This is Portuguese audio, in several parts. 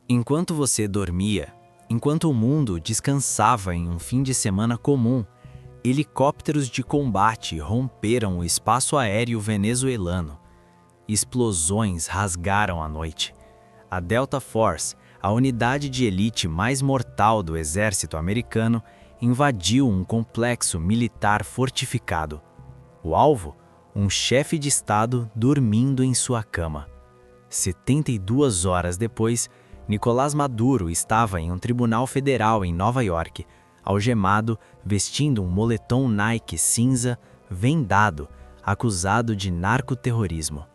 Enquanto você dormia, enquanto o mundo descansava em um fim de semana comum, helicópteros de combate romperam o espaço aéreo venezuelano. Explosões rasgaram a noite. A Delta Force, a unidade de elite mais mortal do exército americano, invadiu um complexo militar fortificado. O alvo? Um chefe de Estado dormindo em sua cama. 72 horas depois, Nicolás Maduro estava em um tribunal federal em Nova York, algemado, vestindo um moletom Nike cinza, vendado, acusado de narcoterrorismo.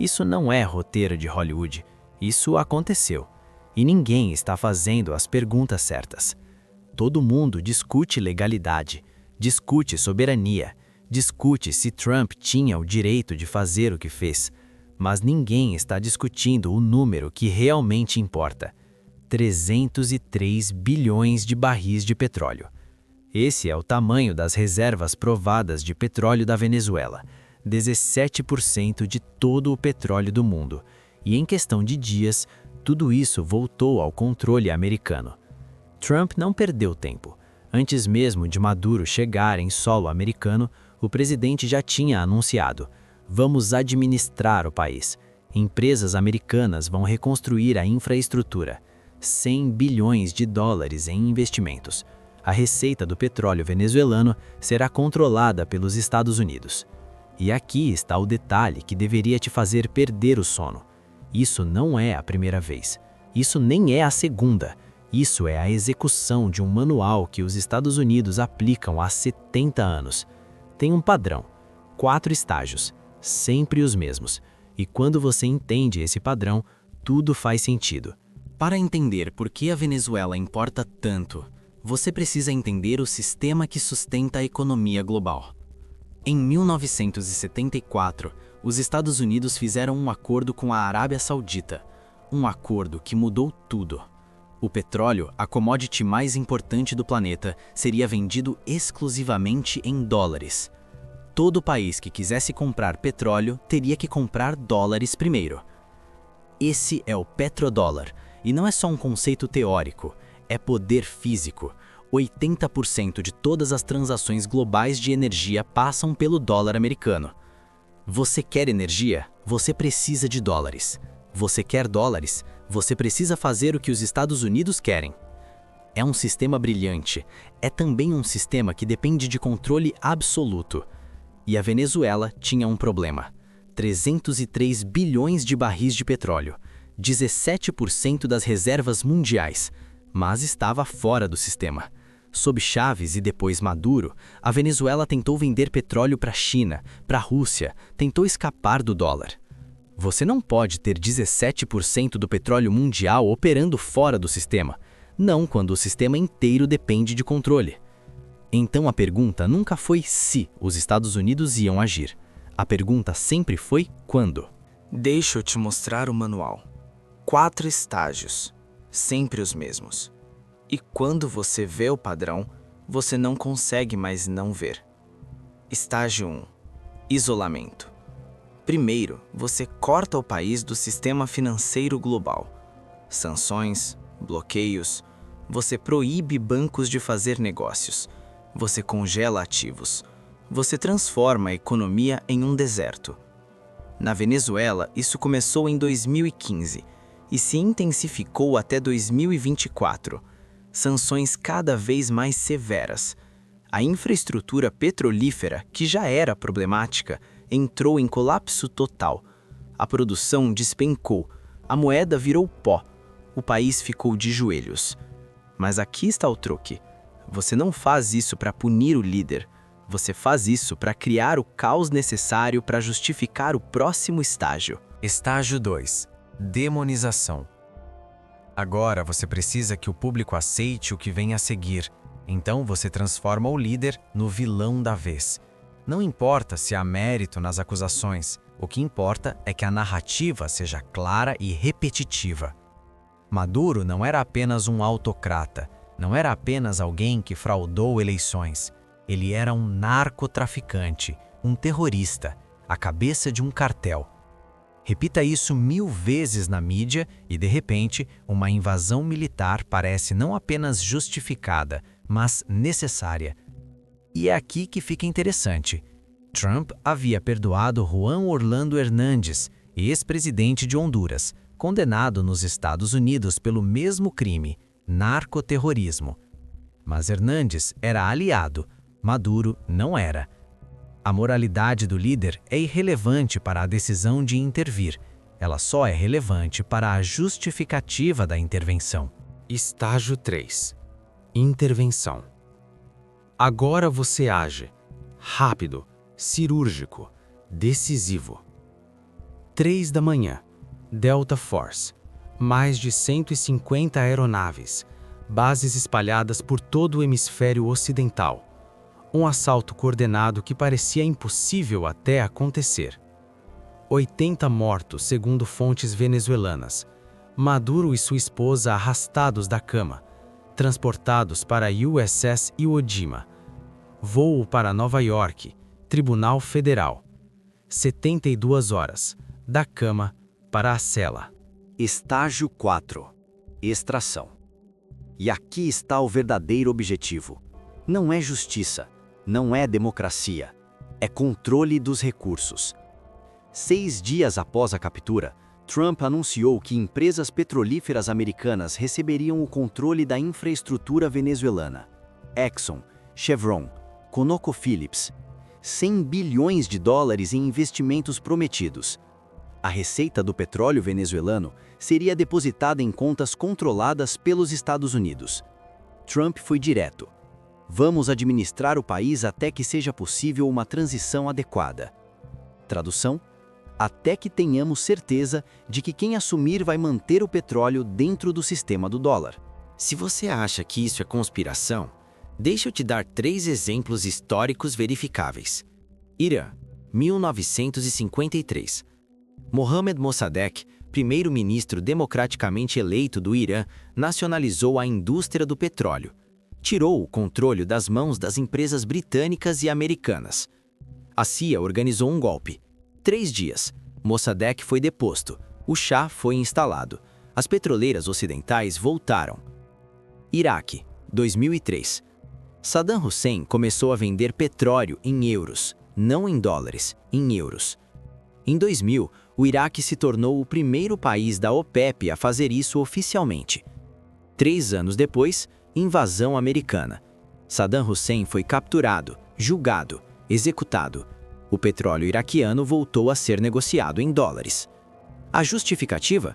Isso não é roteiro de Hollywood, isso aconteceu. E ninguém está fazendo as perguntas certas. Todo mundo discute legalidade, discute soberania, discute se Trump tinha o direito de fazer o que fez. Mas ninguém está discutindo o número que realmente importa: 303 bilhões de barris de petróleo. Esse é o tamanho das reservas provadas de petróleo da Venezuela, 17% de todo o petróleo do mundo, e em questão de dias, tudo isso voltou ao controle americano. Trump não perdeu tempo. Antes mesmo de Maduro chegar em solo americano, o presidente já tinha anunciado: vamos administrar o país. Empresas americanas vão reconstruir a infraestrutura. 100 bilhões de dólares em investimentos. A receita do petróleo venezuelano será controlada pelos Estados Unidos. E aqui está o detalhe que deveria te fazer perder o sono. Isso não é a primeira vez. Isso nem é a segunda. Isso é a execução de um manual que os Estados Unidos aplicam há 70 anos. Tem um padrão. 4 estágios. Sempre os mesmos. E quando você entende esse padrão, tudo faz sentido. Para entender por que a Venezuela importa tanto, você precisa entender o sistema que sustenta a economia global. Em 1974, os Estados Unidos fizeram um acordo com a Arábia Saudita, um acordo que mudou tudo. O petróleo, a commodity mais importante do planeta, seria vendido exclusivamente em dólares. Todo país que quisesse comprar petróleo teria que comprar dólares primeiro. Esse é o petrodólar, e não é só um conceito teórico, é poder físico. 80% de todas as transações globais de energia passam pelo dólar americano. Você quer energia? Você precisa de dólares. Você quer dólares? Você precisa fazer o que os Estados Unidos querem. É um sistema brilhante, é também um sistema que depende de controle absoluto. E a Venezuela tinha um problema: 303 bilhões de barris de petróleo, 17% das reservas mundiais, mas estava fora do sistema. Sob Chávez e depois Maduro, a Venezuela tentou vender petróleo para a China, para a Rússia, tentou escapar do dólar. Você não pode ter 17% do petróleo mundial operando fora do sistema, não quando o sistema inteiro depende de controle. Então a pergunta nunca foi se os Estados Unidos iam agir. A pergunta sempre foi quando. Deixa eu te mostrar o manual. 4 estágios, sempre os mesmos. E quando você vê o padrão, você não consegue mais não ver. Estágio 1. Isolamento. Primeiro, você corta o país do sistema financeiro global. Sanções, bloqueios, você proíbe bancos de fazer negócios. Você congela ativos. Você transforma a economia em um deserto. Na Venezuela, isso começou em 2015 e se intensificou até 2024. Sanções cada vez mais severas. A infraestrutura petrolífera, que já era problemática, entrou em colapso total. A produção despencou. A moeda virou pó. O país ficou de joelhos. Mas aqui está o truque. Você não faz isso para punir o líder. Você faz isso para criar o caos necessário para justificar o próximo estágio. Estágio 2. Demonização. Agora você precisa que o público aceite o que vem a seguir. Então você transforma o líder no vilão da vez. Não importa se há mérito nas acusações. O que importa é que a narrativa seja clara e repetitiva. Maduro não era apenas um autocrata. Não era apenas alguém que fraudou eleições. Ele era um narcotraficante, um terrorista, a cabeça de um cartel. Repita isso 1000 vezes na mídia e, de repente, uma invasão militar parece não apenas justificada, mas necessária. E é aqui que fica interessante. Trump havia perdoado Juan Orlando Hernández, ex-presidente de Honduras, condenado nos Estados Unidos pelo mesmo crime, narcoterrorismo. Mas Hernández era aliado, Maduro não era. A moralidade do líder é irrelevante para a decisão de intervir. Ela só é relevante para a justificativa da intervenção. Estágio 3. Intervenção. Agora você age. Rápido, cirúrgico, decisivo. 3 da manhã. Delta Force. Mais de 150 aeronaves. Bases espalhadas por todo o hemisfério ocidental. Um assalto coordenado que parecia impossível até acontecer. 80 mortos, segundo fontes venezuelanas. Maduro e sua esposa arrastados da cama, transportados para a USS Iwo Jima. Voo para Nova York, Tribunal Federal. 72 horas, da cama para a cela. Estágio 4. Extração. E aqui está o verdadeiro objetivo. Não é justiça, não é democracia, é controle dos recursos. 6 dias após a captura, Trump anunciou que empresas petrolíferas americanas receberiam o controle da infraestrutura venezuelana. Exxon, Chevron, ConocoPhillips, 100 bilhões de dólares em investimentos prometidos. A receita do petróleo venezuelano seria depositada em contas controladas pelos Estados Unidos. Trump foi direto. Vamos administrar o país até que seja possível uma transição adequada. Tradução: até que tenhamos certeza de que quem assumir vai manter o petróleo dentro do sistema do dólar. Se você acha que isso é conspiração, deixa eu te dar 3 exemplos históricos verificáveis. Irã, 1953. Mohammad Mossadegh, primeiro-ministro democraticamente eleito do Irã, nacionalizou a indústria do petróleo. Tirou o controle das mãos das empresas britânicas e americanas. A CIA organizou um golpe. 3 dias. Mossadegh foi deposto. O Shah foi instalado. As petroleiras ocidentais voltaram. Iraque, 2003. Saddam Hussein começou a vender petróleo em euros, não em dólares, em euros. Em 2000, o Iraque se tornou o primeiro país da OPEP a fazer isso oficialmente. 3 anos depois, invasão americana. Saddam Hussein foi capturado, julgado, executado. O petróleo iraquiano voltou a ser negociado em dólares. A justificativa?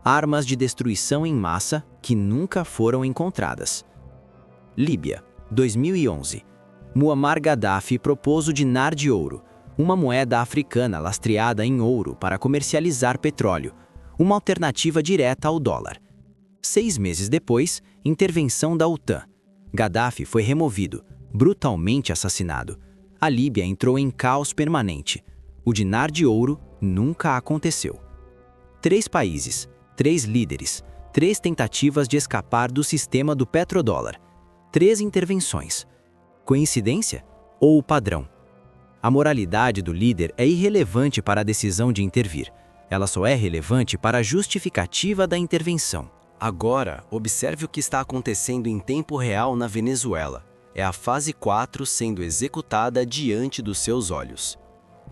Armas de destruição em massa que nunca foram encontradas. Líbia, 2011. Muammar Gaddafi propôs o dinar de ouro, uma moeda africana lastreada em ouro para comercializar petróleo, uma alternativa direta ao dólar. 6 meses depois, intervenção da OTAN. Gaddafi foi removido, brutalmente assassinado. A Líbia entrou em caos permanente. O dinar de ouro nunca aconteceu. 3 países, 3 líderes, 3 tentativas de escapar do sistema do petrodólar. 3 intervenções. Coincidência ou o padrão? A moralidade do líder é irrelevante para a decisão de intervir. Ela só é relevante para a justificativa da intervenção. Agora, observe o que está acontecendo em tempo real na Venezuela. É a fase 4 sendo executada diante dos seus olhos.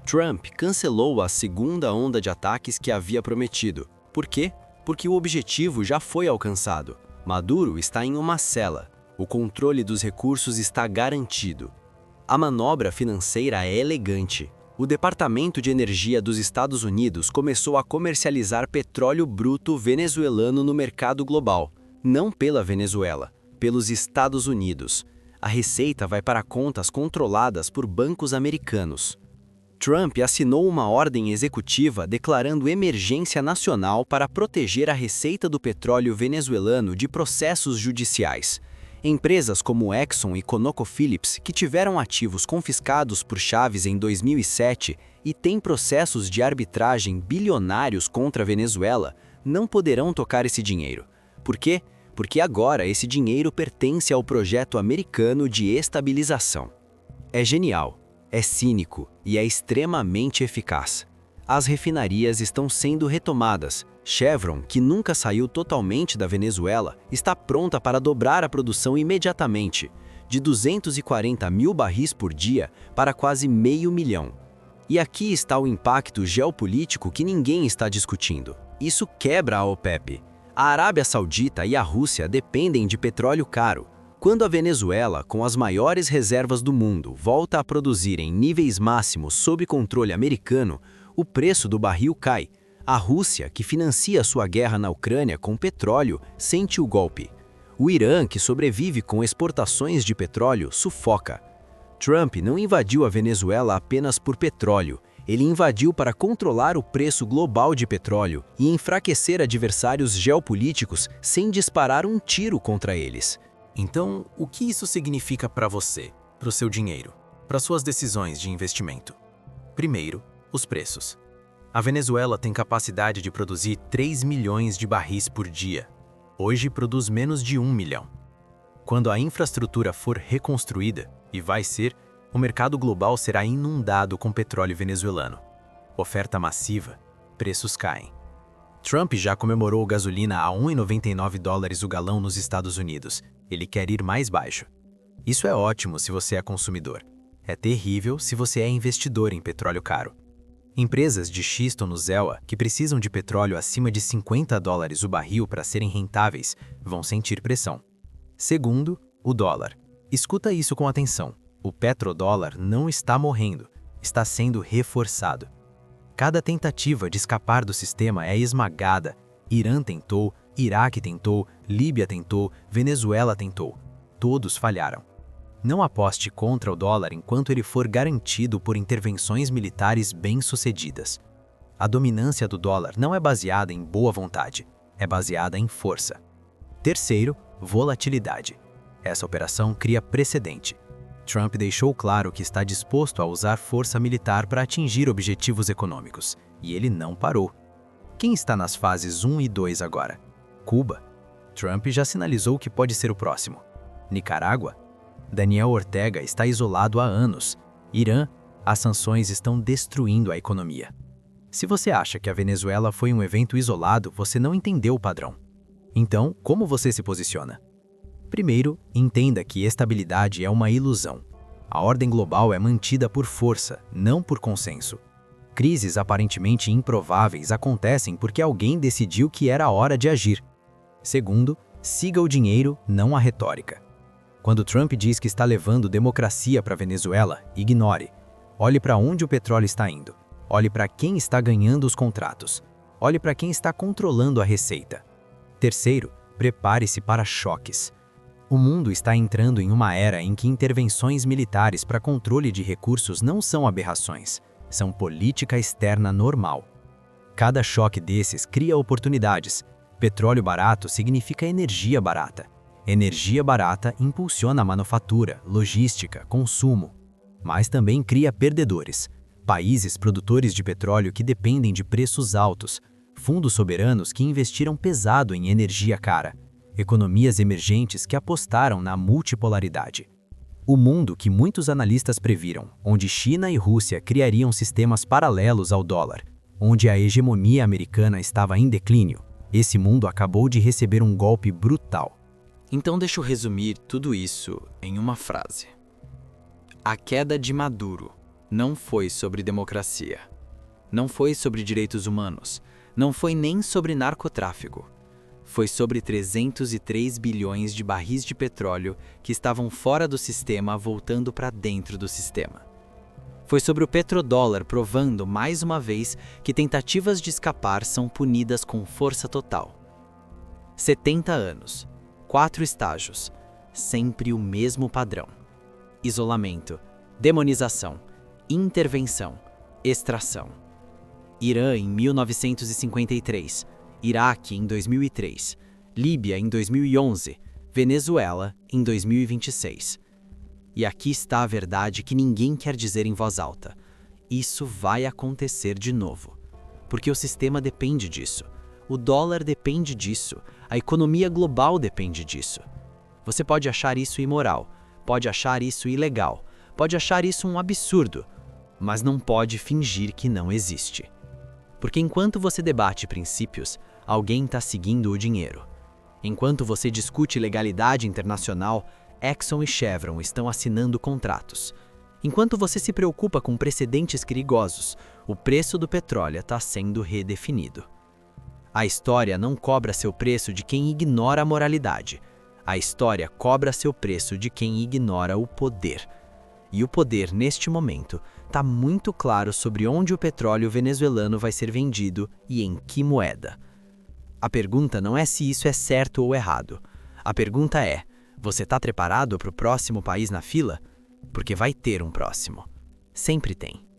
Trump cancelou a segunda onda de ataques que havia prometido. Por quê? Porque o objetivo já foi alcançado. Maduro está em uma cela. O controle dos recursos está garantido. A manobra financeira é elegante. O Departamento de Energia dos Estados Unidos começou a comercializar petróleo bruto venezuelano no mercado global, não pela Venezuela, pelos Estados Unidos. A receita vai para contas controladas por bancos americanos. Trump assinou uma ordem executiva declarando emergência nacional para proteger a receita do petróleo venezuelano de processos judiciais. Empresas como Exxon e ConocoPhillips, que tiveram ativos confiscados por Chávez em 2007 e têm processos de arbitragem bilionários contra a Venezuela, não poderão tocar esse dinheiro. Por quê? Porque agora esse dinheiro pertence ao projeto americano de estabilização. É genial, é cínico e é extremamente eficaz. As refinarias estão sendo retomadas. Chevron, que nunca saiu totalmente da Venezuela, está pronta para dobrar a produção imediatamente, de 240 mil barris por dia para quase 500 mil. E aqui está o impacto geopolítico que ninguém está discutindo. Isso quebra a OPEP. A Arábia Saudita e a Rússia dependem de petróleo caro. Quando a Venezuela, com as maiores reservas do mundo, volta a produzir em níveis máximos sob controle americano, o preço do barril cai. A Rússia, que financia sua guerra na Ucrânia com petróleo, sente o golpe. O Irã, que sobrevive com exportações de petróleo, sufoca. Trump não invadiu a Venezuela apenas por petróleo. Ele invadiu para controlar o preço global de petróleo e enfraquecer adversários geopolíticos sem disparar um tiro contra eles. Então, o que isso significa para você, para o seu dinheiro, para suas decisões de investimento? Primeiro, os preços. A Venezuela tem capacidade de produzir 3 milhões de barris por dia. Hoje produz menos de 1 milhão. Quando a infraestrutura for reconstruída, e vai ser, o mercado global será inundado com petróleo venezuelano. Oferta massiva, preços caem. Trump já comemorou gasolina a 1,99 dólares o galão nos Estados Unidos. Ele quer ir mais baixo. Isso é ótimo se você é consumidor. É terrível se você é investidor em petróleo caro. Empresas de xisto no ZEWA, que precisam de petróleo acima de 50 dólares o barril para serem rentáveis, vão sentir pressão. Segundo, o dólar. Escuta isso com atenção. O petrodólar não está morrendo, está sendo reforçado. Cada tentativa de escapar do sistema é esmagada. Irã tentou, Iraque tentou, Líbia tentou, Venezuela tentou. Todos falharam. Não aposte contra o dólar enquanto ele for garantido por intervenções militares bem-sucedidas. A dominância do dólar não é baseada em boa vontade, é baseada em força. Terceiro, volatilidade. Essa operação cria precedente. Trump deixou claro que está disposto a usar força militar para atingir objetivos econômicos, e ele não parou. Quem está nas fases 1 e 2 agora? Cuba. Trump já sinalizou que pode ser o próximo. Nicarágua. Daniel Ortega está isolado há anos. Irã, as sanções estão destruindo a economia. Se você acha que a Venezuela foi um evento isolado, você não entendeu o padrão. Então, como você se posiciona? Primeiro, entenda que estabilidade é uma ilusão. A ordem global é mantida por força, não por consenso. Crises aparentemente improváveis acontecem porque alguém decidiu que era a hora de agir. Segundo, siga o dinheiro, não a retórica. Quando Trump diz que está levando democracia para a Venezuela, ignore. Olhe para onde o petróleo está indo. Olhe para quem está ganhando os contratos. Olhe para quem está controlando a receita. Terceiro, prepare-se para choques. O mundo está entrando em uma era em que intervenções militares para controle de recursos não são aberrações, são política externa normal. Cada choque desses cria oportunidades. Petróleo barato significa energia barata. Energia barata impulsiona a manufatura, logística, consumo. Mas também cria perdedores. Países produtores de petróleo que dependem de preços altos. Fundos soberanos que investiram pesado em energia cara. Economias emergentes que apostaram na multipolaridade. O mundo que muitos analistas previram, onde China e Rússia criariam sistemas paralelos ao dólar, onde a hegemonia americana estava em declínio, esse mundo acabou de receber um golpe brutal. Então deixa eu resumir tudo isso em uma frase. A queda de Maduro não foi sobre democracia, não foi sobre direitos humanos, não foi nem sobre narcotráfico. Foi sobre 303 bilhões de barris de petróleo que estavam fora do sistema voltando para dentro do sistema. Foi sobre o petrodólar provando mais uma vez que tentativas de escapar são punidas com força total. 70 anos, 4 estágios, sempre o mesmo padrão. Isolamento, demonização, intervenção, extração. Irã em 1953, Iraque em 2003, Líbia em 2011, Venezuela em 2026. E aqui está a verdade que ninguém quer dizer em voz alta. Isso vai acontecer de novo. Porque o sistema depende disso. O dólar depende disso. A economia global depende disso. Você pode achar isso imoral, pode achar isso ilegal, pode achar isso um absurdo, mas não pode fingir que não existe. Porque enquanto você debate princípios, alguém está seguindo o dinheiro. Enquanto você discute legalidade internacional, Exxon e Chevron estão assinando contratos. Enquanto você se preocupa com precedentes perigosos, o preço do petróleo está sendo redefinido. A história não cobra seu preço de quem ignora a moralidade. A história cobra seu preço de quem ignora o poder. E o poder, neste momento, está muito claro sobre onde o petróleo venezuelano vai ser vendido e em que moeda. A pergunta não é se isso é certo ou errado. A pergunta é: você está preparado para o próximo país na fila? Porque vai ter um próximo. Sempre tem.